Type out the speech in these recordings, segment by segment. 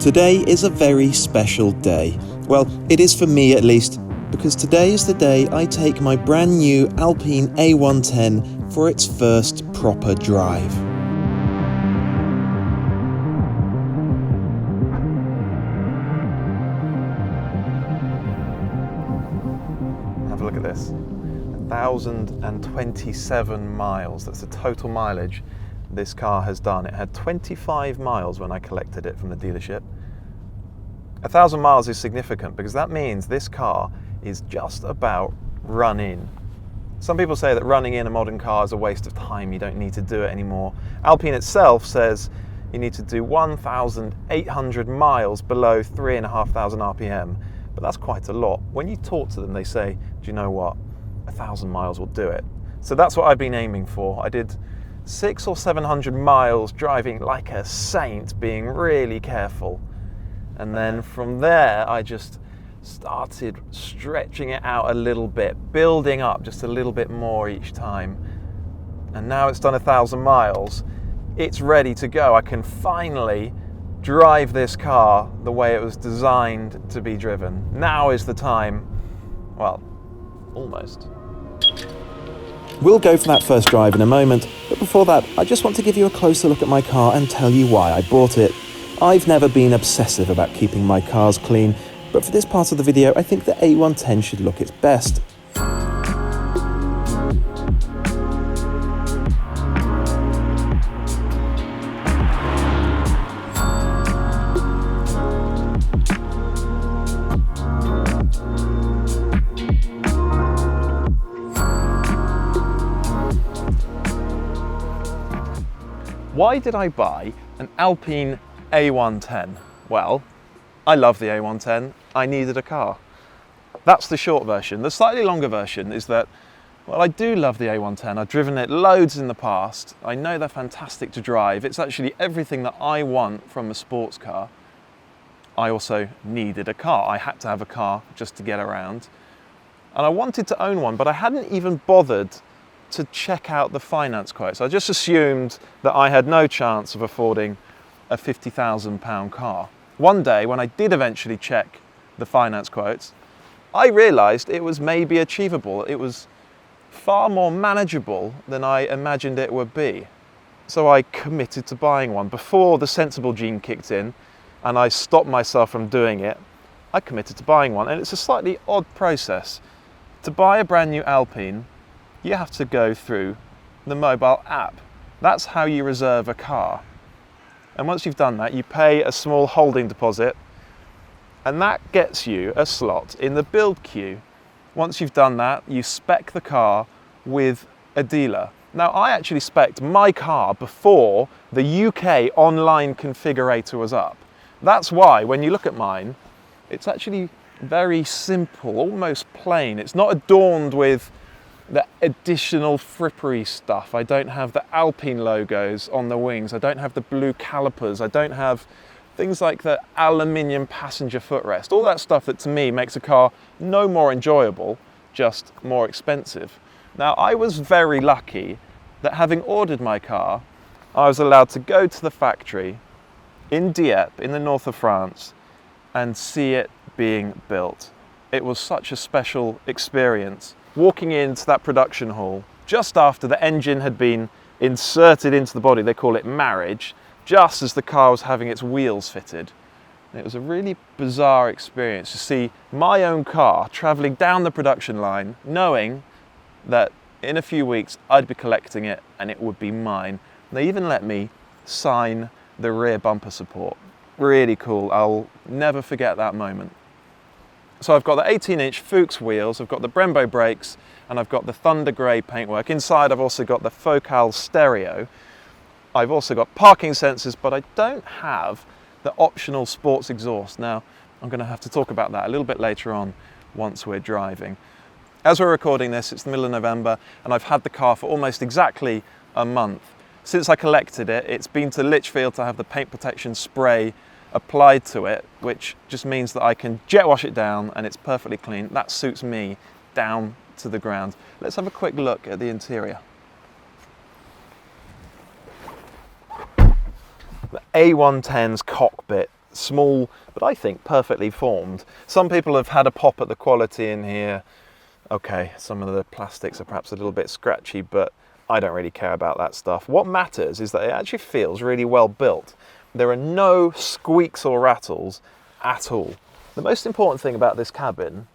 Today is a very special day. Well, it is for me at least, because today is the day I take my brand new Alpine A110 for its first proper drive. Have a look at this. 1,027 miles. That's the total mileage this car has done. It had 25 miles when I collected it from the dealership. 1,000 miles is significant because that means this car is just about run in. Some people say that running in a modern car is a waste of time, you don't need to do it anymore. Alpine itself says you need to do 1,800 miles below 3,500 RPM, but that's quite a lot. When you talk to them, they say, do you know what, 1,000 miles will do it. So that's what I've been aiming for. I did 600 or 700 miles driving like a saint, being really careful. And then from there, I just started stretching it out a little bit, building up just a little bit more each time. And now it's done 1,000 miles. It's ready to go. I can finally drive this car the way it was designed to be driven. Now is the time. Well, almost. We'll go for that first drive in a moment, but before that, I just want to give you a closer look at my car and tell you why I bought it. I've never been obsessive about keeping my cars clean, but for this part of the video, I think the A110 should look its best. Why did I buy an Alpine A110? Well, I love the A110. I needed a car. That's the short version. The slightly longer version is that, well, I do love the A110. I've driven it loads in the past. I know they're fantastic to drive. It's actually everything that I want from a sports car. I also needed a car. I had to have a car just to get around. And I wanted to own one, but I hadn't even bothered to check out the finance quotes. I just assumed that I had no chance of affording a £50,000 car. One day, when I did eventually check the finance quotes, I realised it was maybe achievable. It was far more manageable than I imagined it would be. So I committed to buying one. Before the sensible gene kicked in and I stopped myself from doing it, I committed to buying one. And it's a slightly odd process. To buy a brand new Alpine, you have to go through the mobile app. That's how you reserve a car. And once you've done that, you pay a small holding deposit, and that gets you a slot in the build queue. Once you've done that, you spec the car with a dealer. Now, I actually spec'd my car before the UK online configurator was up. That's why, when you look at mine, it's actually very simple, almost plain. It's not adorned with the additional frippery stuff. I don't have the Alpine logos on the wings. I don't have the blue calipers. I don't have things like the aluminium passenger footrest. All that stuff that to me makes a car no more enjoyable, just more expensive. Now, I was very lucky that having ordered my car, I was allowed to go to the factory in Dieppe, in the north of France, and see it being built. It was such a special experience. Walking into that production hall just after the engine had been inserted into the body, they call it marriage, just as the car was having its wheels fitted. And it was a really bizarre experience to see my own car travelling down the production line, knowing that in a few weeks I'd be collecting it and it would be mine. And they even let me sign the rear bumper support. Really cool. I'll never forget that moment. So I've got the 18-inch Fuchs wheels, I've got the Brembo brakes, and I've got the Thunder Grey paintwork. Inside I've also got the Focal stereo. I've also got parking sensors, but I don't have the optional sports exhaust. Now, I'm going to have to talk about that a little bit later on once we're driving. As we're recording this, it's the middle of November, and I've had the car for almost exactly a month. Since I collected it, it's been to Lichfield to have the paint protection spray applied to it, which just means that I can jet wash it down and it's perfectly clean. That suits me down to the ground. Let's have a quick look at the interior. The A110's cockpit small, but I think perfectly formed. Some people have had a pop at the quality in here. Okay, some of the plastics are perhaps a little bit scratchy, but I don't really care about that stuff. What matters is that it actually feels really well built. There are no squeaks or rattles at all. The most important thing about this cabin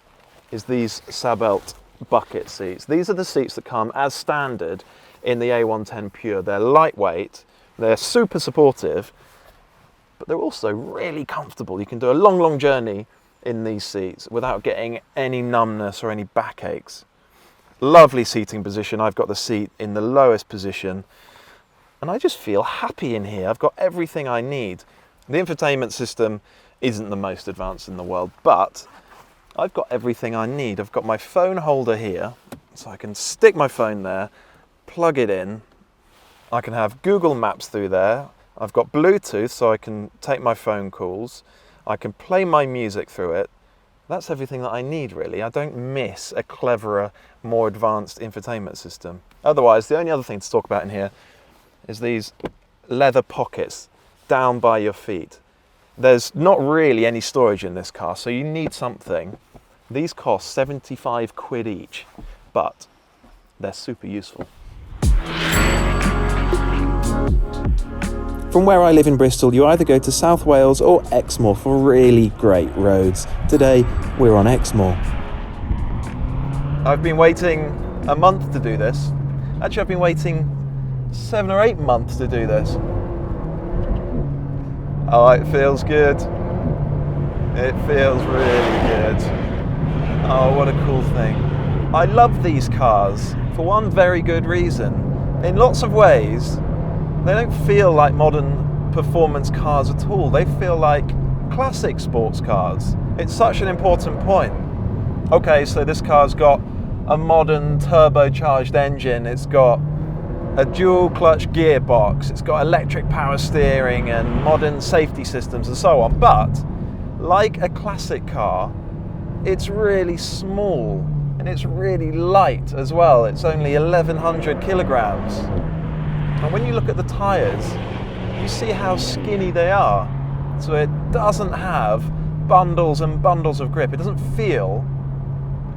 is these Sabelt bucket seats. These are the seats that come as standard in the A110 Pure. They're lightweight, they're super supportive, but they're also really comfortable. You can do a long, long journey in these seats without getting any numbness or any backaches. Lovely seating position. I've got the seat in the lowest position and I just feel happy in here. I've got everything I need. The infotainment system isn't the most advanced in the world, but I've got everything I need. I've got my phone holder here, so I can stick my phone there, plug it in. I can have Google Maps through there. I've got Bluetooth, so I can take my phone calls. I can play my music through it. That's everything that I need, really. I don't miss a cleverer, more advanced infotainment system. Otherwise, the only other thing to talk about in here is these leather pockets down by your feet. There's not really any storage in this car, so you need something. These cost 75 quid each, but they're super useful. From where I live in Bristol, you either go to South Wales or Exmoor for really great roads. Today, we're on Exmoor. I've been waiting a month to do this. Actually, I've been waiting 7 or 8 months to do this. Oh, it feels good. It feels really good. Oh, what a cool thing. I love these cars for one very good reason. In lots of ways, they don't feel like modern performance cars at all. They feel like classic sports cars. It's such an important point. Okay, so this car's got a modern turbocharged engine. It's got a dual clutch gearbox. It's got electric power steering and modern safety systems and so on. But like a classic car, it's really small and it's really light as well. It's only 1,100 kilograms. And when you look at the tyres, you see how skinny they are. So it doesn't have bundles and bundles of grip. It doesn't feel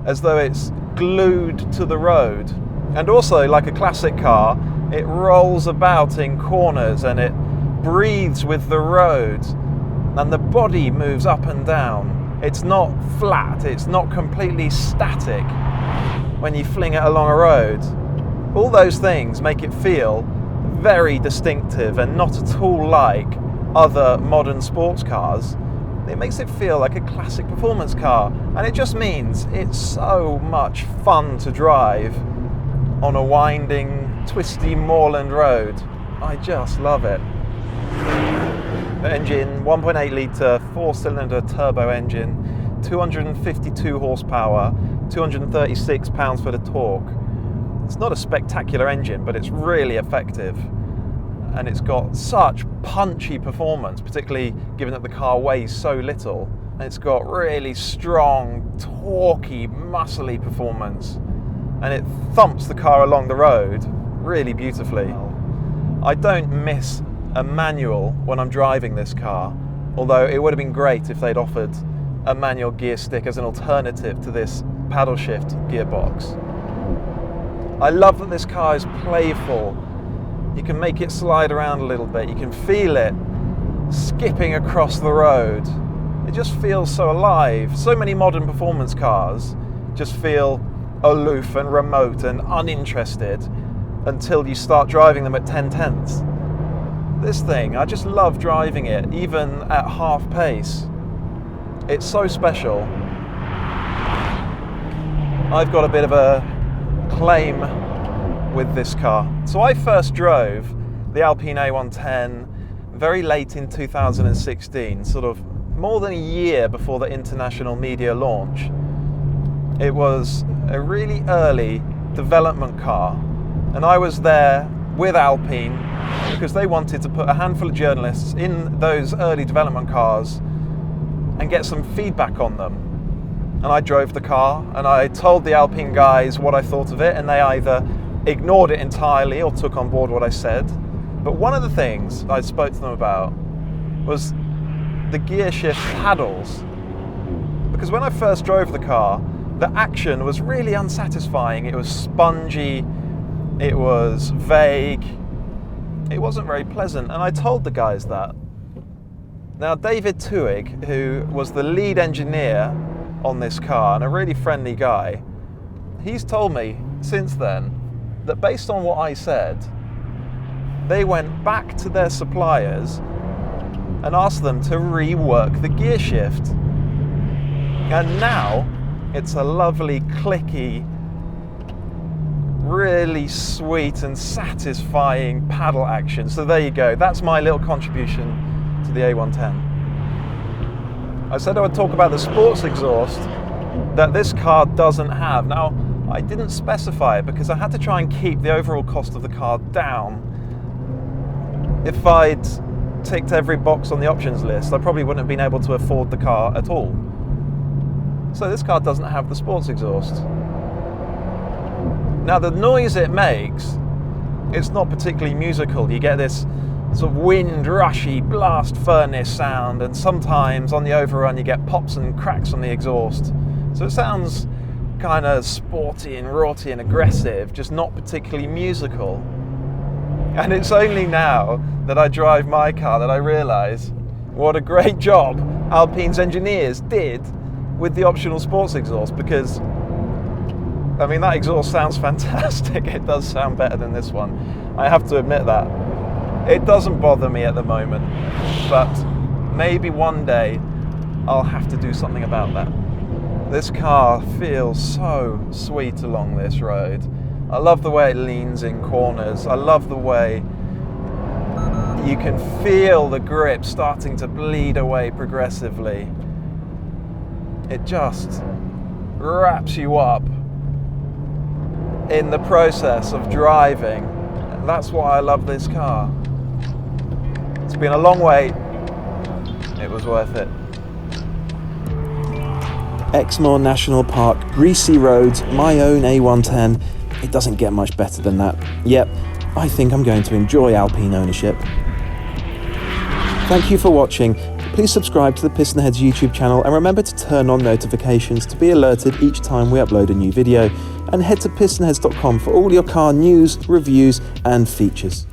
as though it's glued to the road. And also, like a classic car, it rolls about in corners and it breathes with the road. And the body moves up and down. It's not flat, it's not completely static when you fling it along a road. All those things make it feel very distinctive and not at all like other modern sports cars. It makes it feel like a classic performance car, and it just means it's so much fun to drive on a winding, twisty moorland road. I just love it. The engine, 1.8 litre, 4-cylinder turbo engine, 252 horsepower, 236 pounds-foot of torque. It's not a spectacular engine, but it's really effective. And it's got such punchy performance, particularly given that the car weighs so little. And it's got really strong, torquey, muscly performance. And it thumps the car along the road really beautifully. I don't miss a manual when I'm driving this car, although it would have been great if they'd offered a manual gear stick as an alternative to this paddle shift gearbox. I love that this car is playful. You can make it slide around a little bit. You can feel it skipping across the road. It just feels so alive. So many modern performance cars just feel aloof and remote and uninterested until you start driving them at 10/10ths. This thing, I just love driving it, even at half pace. It's so special. I've got a bit of a claim with this car. So I first drove the Alpine A110 very late in 2016, sort of more than a year before the international media launch. It was a really early development car, and I was there with Alpine because they wanted to put a handful of journalists in those early development cars and get some feedback on them. And I drove the car and I told the Alpine guys what I thought of it, and they either ignored it entirely or took on board what I said. But one of the things I spoke to them about was the gear shift paddles. Because when I first drove the car, the action was really unsatisfying. It was spongy, it was vague, it wasn't very pleasant, and I told the guys that. Now, David Tuig, who was the lead engineer on this car and a really friendly guy, he's told me since then that based on what I said, they went back to their suppliers and asked them to rework the gear shift. And now it's a lovely, clicky, really sweet and satisfying paddle action. So there you go, that's my little contribution to the A110. I said I would talk about the sports exhaust that this car doesn't have. Now, I didn't specify it because I had to try and keep the overall cost of the car down. If I'd ticked every box on the options list, I probably wouldn't have been able to afford the car at all. So this car doesn't have the sports exhaust. Now, the noise it makes, it's not particularly musical. You get this sort of wind rushy blast furnace sound, and sometimes on the overrun you get pops and cracks on the exhaust. So it sounds kind of sporty and raughty and aggressive, just not particularly musical. And it's only now that I drive my car that I realise what a great job Alpine's engineers did with the optional sports exhaust, because I mean, that exhaust sounds fantastic. It does sound better than this one. I have to admit that. It doesn't bother me at the moment, but maybe one day I'll have to do something about that. This car feels so sweet along this road. I love the way it leans in corners. I love the way you can feel the grip starting to bleed away progressively. It just wraps you up in the process of driving. That's why I love this car. It's been a long wait. It was worth it. Exmoor National Park, greasy roads, my own A110. It doesn't get much better than that. Yep, I think I'm going to enjoy Alpine ownership. Thank you for watching. Please subscribe to the PistonHeads YouTube channel and remember to turn on notifications to be alerted each time we upload a new video, and head to pistonheads.com for all your car news, reviews and features.